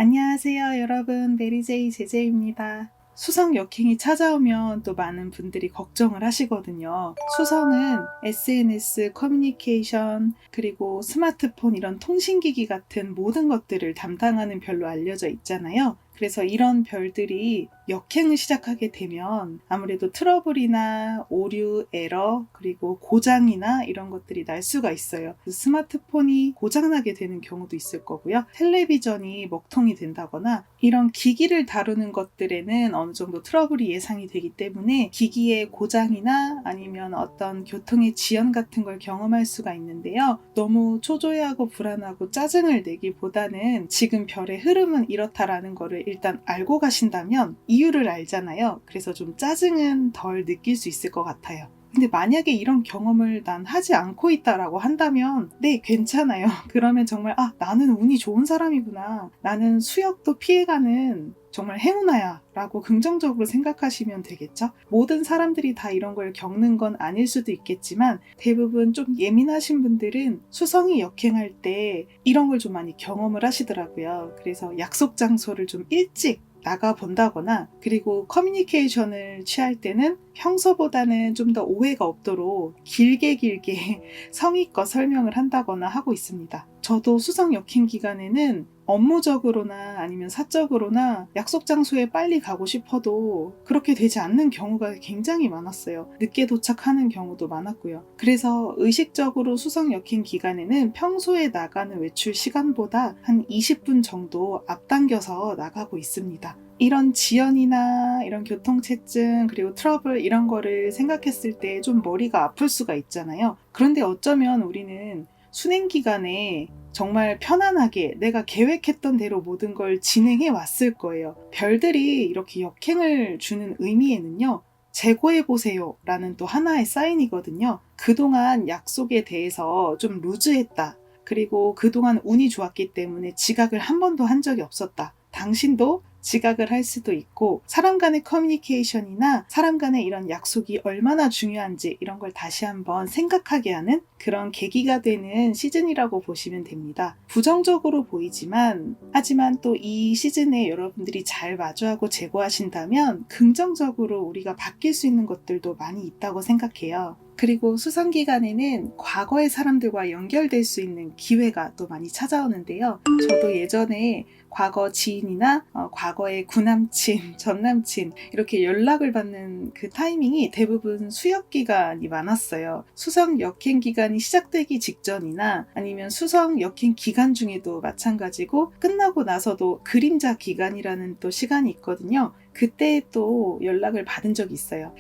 안녕하세요, 여러분. 메리제이 제제입니다. 수성 역행이 찾아오면 또 많은 분들이 걱정을 하시거든요. 수성은 SNS, 커뮤니케이션, 그리고 스마트폰 이런 통신기기 같은 모든 것들을 담당하는 별로 알려져 있잖아요. 그래서 이런 별들이 역행을 시작하게 되면 아무래도 트러블이나 오류, 에러, 그리고 고장이나 이런 것들이 날 수가 있어요. 스마트폰이 고장나게 되는 경우도 있을 거고요. 텔레비전이 먹통이 된다거나 이런 기기를 다루는 것들에는 어느 정도 트러블이 예상이 되기 때문에 기기의 고장이나 아니면 어떤 교통의 지연 같은 걸 경험할 수가 있는데요. 너무 초조해하고 불안하고 짜증을 내기보다는 지금 별의 흐름은 이렇다라는 거를 일단 알고 가신다면 이유를 알잖아요. 그래서 좀 짜증은 덜 느낄 수 있을 것 같아요. 근데 만약에 이런 경험을 난 하지 않고 있다라고 한다면 네, 괜찮아요. 그러면 정말 나는 운이 좋은 사람이구나. 나는 수역도 피해가는 정말 행운아야 라고 긍정적으로 생각하시면 되겠죠. 모든 사람들이 다 이런 걸 겪는 건 아닐 수도 있겠지만 대부분 좀 예민하신 분들은 수성이 역행할 때 이런 걸 좀 많이 경험을 하시더라고요. 그래서 약속 장소를 좀 일찍 나가 본다거나 그리고 커뮤니케이션을 취할 때는 평소보다는 좀 더 오해가 없도록 길게 성의껏 설명을 한다거나 하고 있습니다. 저도 수성 역행 기간에는 업무적으로나 아니면 사적으로나 약속 장소에 빨리 가고 싶어도 그렇게 되지 않는 경우가 굉장히 많았어요. 늦게 도착하는 경우도 많았고요. 그래서 의식적으로 수성 역행 기간에는 평소에 나가는 외출 시간보다 한 20분 정도 앞당겨서 나가고 있습니다. 이런 지연이나 이런 교통체증 그리고 트러블 이런 거를 생각했을 때 좀 머리가 아플 수가 있잖아요. 그런데 어쩌면 우리는 순행 기간에 정말 편안하게 내가 계획했던 대로 모든 걸 진행해 왔을 거예요. 별들이 이렇게 역행을 주는 의미에는요. 재고해보세요 라는 또 하나의 사인이거든요. 그동안 약속에 대해서 좀 루즈했다. 그리고 그동안 운이 좋았기 때문에 지각을 한 번도 한 적이 없었다. 당신도 지각을 할 수도 있고 사람 간의 커뮤니케이션이나 사람 간의 이런 약속이 얼마나 중요한지 이런 걸 다시 한번 생각하게 하는 그런 계기가 되는 시즌이라고 보시면 됩니다. 부정적으로 보이지만 하지만 또 이 시즌에 여러분들이 잘 마주하고 제고하신다면 긍정적으로 우리가 바뀔 수 있는 것들도 많이 있다고 생각해요. 그리고 수성 기간에는 과거의 사람들과 연결될 수 있는 기회가 또 많이 찾아오는데요. 저도 예전에 과거 지인이나 과거의 구남친, 전남친 이렇게 연락을 받는 그 타이밍이 대부분 수역 기간이 많았어요. 수성 역행 기간이 시작되기 직전이나 아니면 수성 역행 기간 중에도 마찬가지고 끝나고 나서도 그림자 기간이라는 또 시간이 있거든요. 그때 또 연락을 받은 적이 있어요.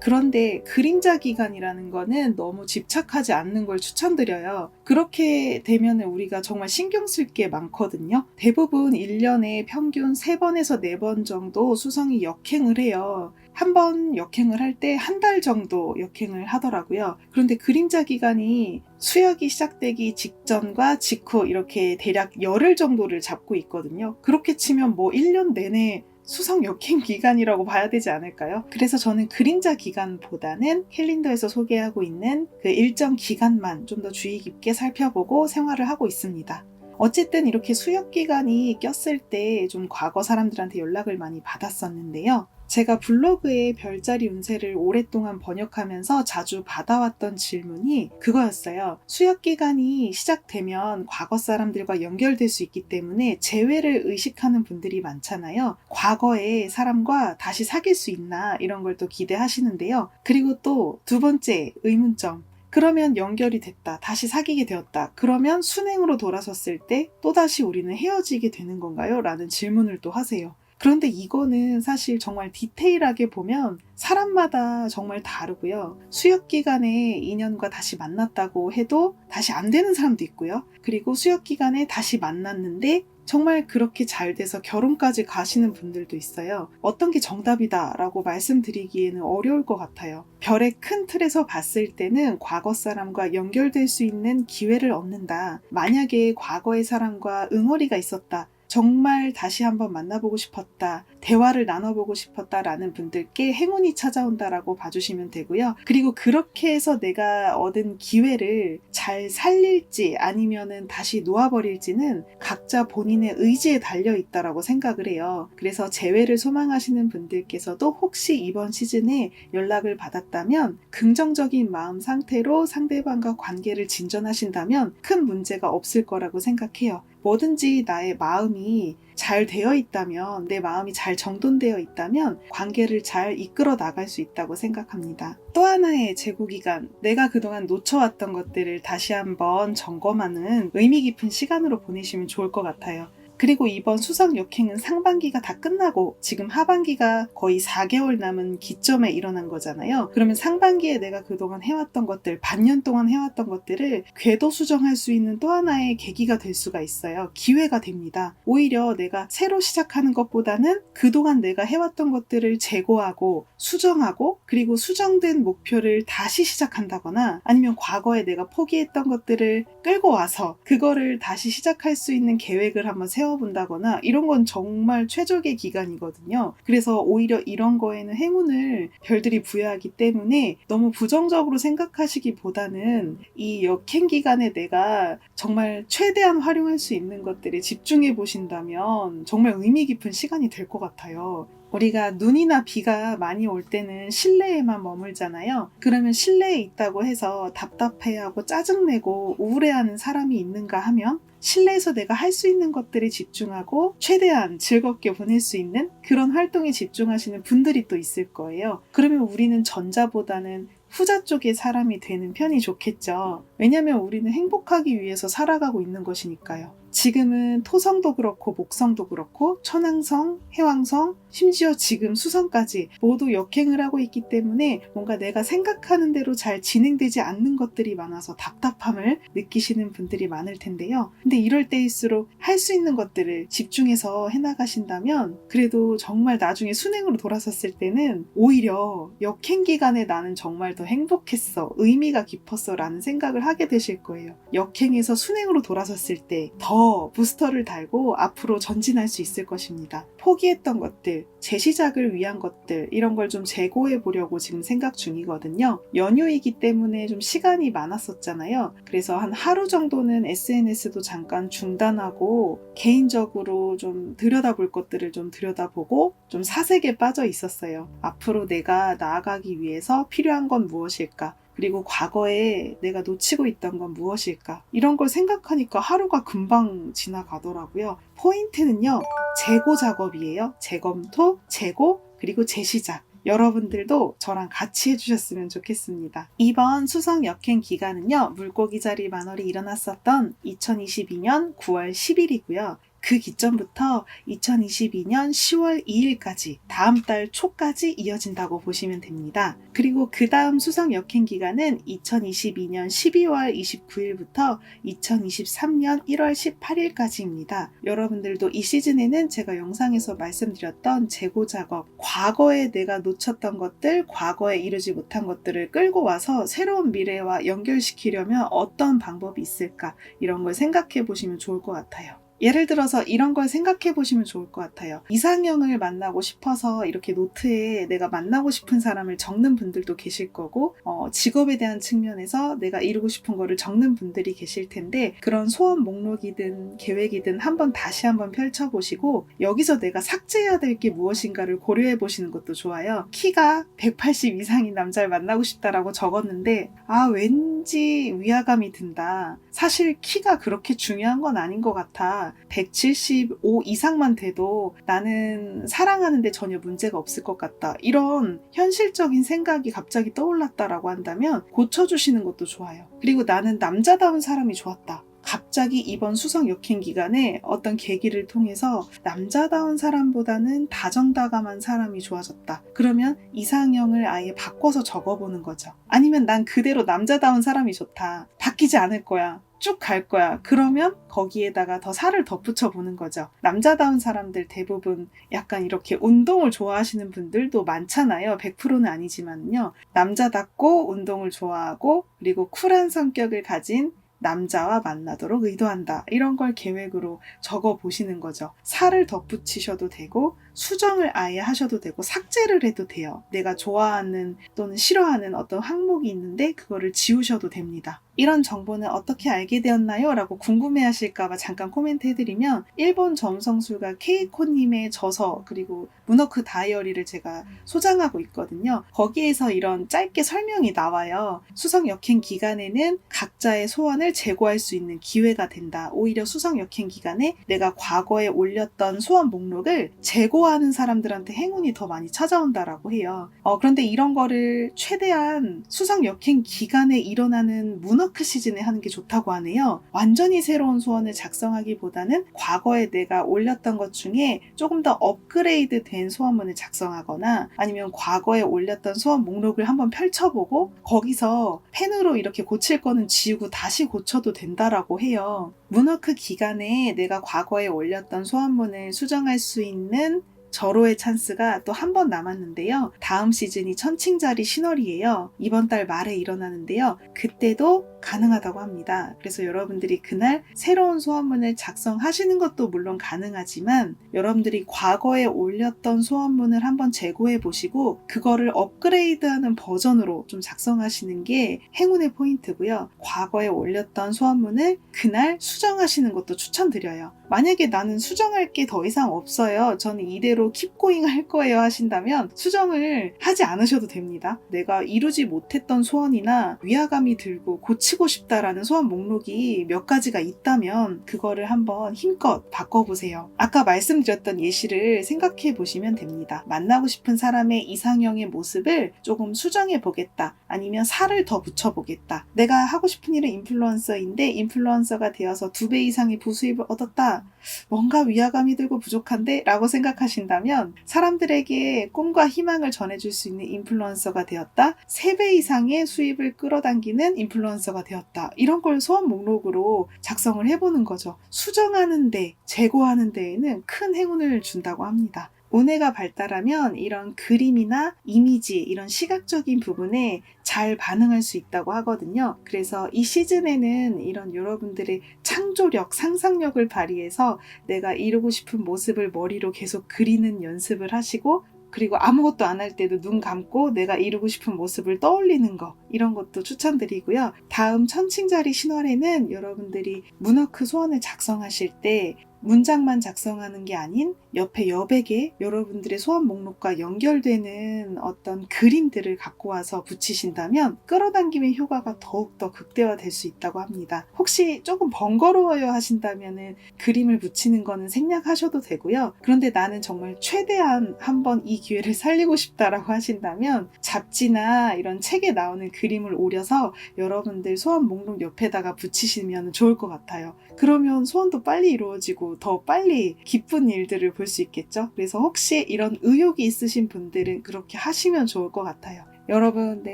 그런데 그림자 기간이라는 거는 너무 집착하지 않는 걸 추천드려요. 그렇게 되면 우리가 정말 신경 쓸 게 많거든요. 대부분 1년에 평균 3번에서 4번 정도 수성이 역행을 해요. 한 번 역행을 할 때 한 달 정도 역행을 하더라고요. 그런데 그림자 기간이 수역이 시작되기 직전과 직후 이렇게 대략 열흘 정도를 잡고 있거든요. 그렇게 치면 1년 내내 수성 역행 기간이라고 봐야 되지 않을까요? 그래서 저는 그림자 기간보다는 캘린더에서 소개하고 있는 그 일정 기간만 좀 더 주의 깊게 살펴보고 생활을 하고 있습니다. 어쨌든 이렇게 수역 기간이 꼈을 때 좀 과거 사람들한테 연락을 많이 받았었는데요. 제가 블로그에 별자리 운세를 오랫동안 번역하면서 자주 받아왔던 질문이 그거였어요. 수역 기간이 시작되면 과거 사람들과 연결될 수 있기 때문에 재회를 의식하는 분들이 많잖아요. 과거의 사람과 다시 사귈 수 있나 이런 걸 또 기대하시는데요. 그리고 또 두 번째 의문점. 그러면 연결이 됐다. 다시 사귀게 되었다. 그러면 순행으로 돌아섰을 때 또다시 우리는 헤어지게 되는 건가요? 라는 질문을 또 하세요. 그런데 이거는 사실 정말 디테일하게 보면 사람마다 정말 다르고요. 수역 기간에 인연과 다시 만났다고 해도 다시 안 되는 사람도 있고요. 그리고 수역 기간에 다시 만났는데 정말 그렇게 잘 돼서 결혼까지 가시는 분들도 있어요. 어떤 게 정답이다라고 말씀드리기에는 어려울 것 같아요. 별의 큰 틀에서 봤을 때는 과거 사람과 연결될 수 있는 기회를 얻는다. 만약에 과거의 사람과 응어리가 있었다. 정말 다시 한번 만나보고 싶었다, 대화를 나눠보고 싶었다라는 분들께 행운이 찾아온다라고 봐주시면 되고요. 그리고 그렇게 해서 내가 얻은 기회를 잘 살릴지 아니면은 다시 놓아버릴지는 각자 본인의 의지에 달려있다라고 생각을 해요. 그래서 재회를 소망하시는 분들께서도 혹시 이번 시즌에 연락을 받았다면 긍정적인 마음 상태로 상대방과 관계를 진전하신다면 큰 문제가 없을 거라고 생각해요. 뭐든지 나의 마음이 잘 되어 있다면, 내 마음이 잘 정돈되어 있다면 관계를 잘 이끌어 나갈 수 있다고 생각합니다. 또 하나의 재고기간, 내가 그동안 놓쳐왔던 것들을 다시 한번 점검하는 의미 깊은 시간으로 보내시면 좋을 것 같아요. 그리고 이번 수석 역행은 상반기가 다 끝나고 지금 하반기가 거의 4개월 남은 기점에 일어난 거잖아요. 그러면 상반기에 내가 그동안 해왔던 것들, 반년 동안 해왔던 것들을 궤도 수정할 수 있는 또 하나의 계기가 될 수가 있어요. 기회가 됩니다. 오히려 내가 새로 시작하는 것보다는 그동안 내가 해왔던 것들을 재고하고 수정하고, 그리고 수정된 목표를 다시 시작한다거나, 아니면 과거에 내가 포기했던 것들을 끌고 와서 그거를 다시 시작할 수 있는 계획을 한번 세워본다거나, 이런 건 정말 최적의 기간이거든요. 그래서 오히려 이런 거에는 행운을 별들이 부여하기 때문에 너무 부정적으로 생각하시기보다는 이 역행 기간에 내가 정말 최대한 활용할 수 있는 것들에 집중해 보신다면 정말 의미 깊은 시간이 될 것 같아요. 우리가 눈이나 비가 많이 올 때는 실내에만 머물잖아요. 그러면 실내에 있다고 해서 답답해하고 짜증내고 우울해하는 사람이 있는가 하면, 실내에서 내가 할 수 있는 것들에 집중하고 최대한 즐겁게 보낼 수 있는 그런 활동에 집중하시는 분들이 또 있을 거예요. 그러면 우리는 전자보다는 후자 쪽의 사람이 되는 편이 좋겠죠. 왜냐면 우리는 행복하기 위해서 살아가고 있는 것이니까요. 지금은 토성도 그렇고 목성도 그렇고 천왕성, 해왕성, 심지어 지금 수성까지 모두 역행을 하고 있기 때문에 뭔가 내가 생각하는 대로 잘 진행되지 않는 것들이 많아서 답답함을 느끼시는 분들이 많을 텐데요. 근데 이럴 때일수록 할 수 있는 것들을 집중해서 해나가신다면 그래도 정말 나중에 순행으로 돌아섰을 때는 오히려 역행 기간에 나는 정말 더 행복했어, 의미가 깊었어 라는 생각을 하게 되실 거예요. 역행에서 순행으로 돌아섰을 때 더 부스터를 달고 앞으로 전진할 수 있을 것입니다. 포기했던 것들, 재시작을 위한 것들, 이런 걸 좀 재고해 보려고 지금 생각 중이거든요. 연휴이기 때문에 좀 시간이 많았었잖아요. 그래서 한 하루 정도는 SNS도 잠깐 중단하고 개인적으로 좀 들여다볼 것들을 좀 들여다보고 좀 사색에 빠져 있었어요. 앞으로 내가 나아가기 위해서 필요한 건 무엇일까? 그리고 과거에 내가 놓치고 있던 건 무엇일까? 이런 걸 생각하니까 하루가 금방 지나가더라고요. 포인트는요, 재고 작업이에요. 재검토, 재고, 그리고 재시작. 여러분들도 저랑 같이 해주셨으면 좋겠습니다. 이번 수성 역행 기간은요, 물고기 자리 만월이 일어났었던 2022년 9월 10일이고요. 그 기점부터 2022년 10월 2일까지 다음 달 초까지 이어진다고 보시면 됩니다. 그리고 그 다음 수성 역행 기간은 2022년 12월 29일부터 2023년 1월 18일까지입니다. 여러분들도 이 시즌에는 제가 영상에서 말씀드렸던 재고 작업, 과거에 내가 놓쳤던 것들, 과거에 이루지 못한 것들을 끌고 와서 새로운 미래와 연결시키려면 어떤 방법이 있을까, 이런 걸 생각해 보시면 좋을 것 같아요. 예를 들어서 이런 걸 생각해 보시면 좋을 것 같아요. 이상형을 만나고 싶어서 이렇게 노트에 내가 만나고 싶은 사람을 적는 분들도 계실 거고, 직업에 대한 측면에서 내가 이루고 싶은 거를 적는 분들이 계실 텐데, 그런 소원 목록이든 계획이든 다시 한번 펼쳐보시고 여기서 내가 삭제해야 될 게 무엇인가를 고려해 보시는 것도 좋아요. 키가 180 이상인 남자를 만나고 싶다라고 적었는데 왠지 위화감이 든다. 사실 키가 그렇게 중요한 건 아닌 것 같아. 175 이상만 돼도 나는 사랑하는데 전혀 문제가 없을 것 같다. 이런 현실적인 생각이 갑자기 떠올랐다라고 한다면 고쳐주시는 것도 좋아요. 그리고 나는 남자다운 사람이 좋았다. 갑자기 이번 수성 역행 기간에 어떤 계기를 통해서 남자다운 사람보다는 다정다감한 사람이 좋아졌다. 그러면 이상형을 아예 바꿔서 적어보는 거죠. 아니면 난 그대로 남자다운 사람이 좋다. 바뀌지 않을 거야. 쭉 갈 거야. 그러면 거기에다가 더 살을 덧붙여 보는 거죠. 남자다운 사람들 대부분 약간 이렇게 운동을 좋아하시는 분들도 많잖아요. 100%는 아니지만요. 남자답고 운동을 좋아하고 그리고 쿨한 성격을 가진 남자와 만나도록 의도한다. 이런 걸 계획으로 적어 보시는 거죠. 살을 덧붙이셔도 되고 수정을 아예 하셔도 되고 삭제를 해도 돼요. 내가 좋아하는 또는 싫어하는 어떤 항목이 있는데 그거를 지우셔도 됩니다. 이런 정보는 어떻게 알게 되었나요? 라고 궁금해하실까봐 잠깐 코멘트 해드리면 일본 점성술가 케이코님의 저서 그리고 문워크 다이어리를 제가 소장하고 있거든요. 거기에서 이런 짧게 설명이 나와요. 수성 역행 기간에는 각자의 소원을 재고할 수 있는 기회가 된다. 오히려 수성 역행 기간에 내가 과거에 올렸던 소원 목록을 재고하는 사람들한테 행운이 더 많이 찾아온다라고 해요. 그런데 이런 거를 최대한 수성 역행 기간에 일어나는 문워크 시즌에 하는 게 좋다고 하네요. 완전히 새로운 소원을 작성하기보다는 과거에 내가 올렸던 것 중에 조금 더 업그레이드 된 소원문을 작성하거나 아니면 과거에 올렸던 소원 목록을 한번 펼쳐보고 거기서 펜으로 이렇게 고칠 거는 지우고 다시 고쳐도 된다라고 해요. 문워크 기간에 내가 과거에 올렸던 소원문을 수정할 수 있는 절호의 찬스가 또 한 번 남았는데요. 다음 시즌이 천칭자리 신월이에요. 이번 달 말에 일어나는데요. 그때도 가능하다고 합니다. 그래서 여러분들이 그날 새로운 소원문을 작성하시는 것도 물론 가능하지만 여러분들이 과거에 올렸던 소원문을 한번 재고해 보시고 그거를 업그레이드하는 버전으로 좀 작성하시는 게 행운의 포인트고요. 과거에 올렸던 소원문을 그날 수정하시는 것도 추천드려요. 만약에 나는 수정할 게 더 이상 없어요. 저는 이대로 킵고잉 할 거예요 하신다면 수정을 하지 않으셔도 됩니다. 내가 이루지 못했던 소원이나 위화감이 들고 고치고 싶다라는 소원 목록이 몇 가지가 있다면 그거를 한번 힘껏 바꿔보세요. 아까 말씀드렸던 예시를 생각해 보시면 됩니다. 만나고 싶은 사람의 이상형의 모습을 조금 수정해 보겠다. 아니면 살을 더 붙여보겠다. 내가 하고 싶은 일은 인플루언서인데 인플루언서가 되어서 2배 이상의 부수입을 얻었다. 뭔가 위화감이 들고 부족한데? 라고 생각하신다면 사람들에게 꿈과 희망을 전해줄 수 있는 인플루언서가 되었다. 3배 이상의 수입을 끌어당기는 인플루언서가 되었다. 이런 걸 소원 목록으로 작성을 해보는 거죠. 수정하는 데, 재고하는 데에는 큰 행운을 준다고 합니다. 운해가 발달하면 이런 그림이나 이미지, 이런 시각적인 부분에 잘 반응할 수 있다고 하거든요. 그래서 이 시즌에는 이런 여러분들의 창조력, 상상력을 발휘해서 내가 이루고 싶은 모습을 머리로 계속 그리는 연습을 하시고 그리고 아무것도 안 할 때도 눈 감고 내가 이루고 싶은 모습을 떠올리는 거 이런 것도 추천드리고요. 다음 천칭자리 신월에는 여러분들이 문워크 소원을 작성하실 때 문장만 작성하는 게 아닌 옆에 여백에 여러분들의 소원 목록과 연결되는 어떤 그림들을 갖고 와서 붙이신다면 끌어당김의 효과가 더욱더 극대화될 수 있다고 합니다. 혹시 조금 번거로워요 하신다면 그림을 붙이는 거는 생략하셔도 되고요. 그런데 나는 정말 최대한 한번 이 기회를 살리고 싶다라고 하신다면 잡지나 이런 책에 나오는 그림을 오려서 여러분들 소원 목록 옆에다가 붙이시면 좋을 것 같아요. 그러면 소원도 빨리 이루어지고 더 빨리 기쁜 일들을 볼 수 있겠죠. 그래서 혹시 이런 의욕이 있으신 분들은 그렇게 하시면 좋을 것 같아요. 여러분,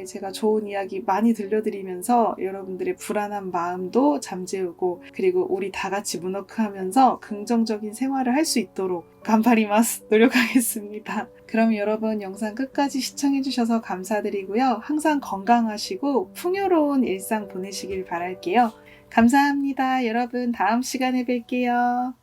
제가 좋은 이야기 많이 들려드리면서 여러분들의 불안한 마음도 잠재우고 그리고 우리 다 같이 문워크 하면서 긍정적인 생활을 할 수 있도록 간파리마스 노력하겠습니다. 그럼 여러분 영상 끝까지 시청해주셔서 감사드리고요. 항상 건강하시고 풍요로운 일상 보내시길 바랄게요. 감사합니다. 여러분 다음 시간에 뵐게요.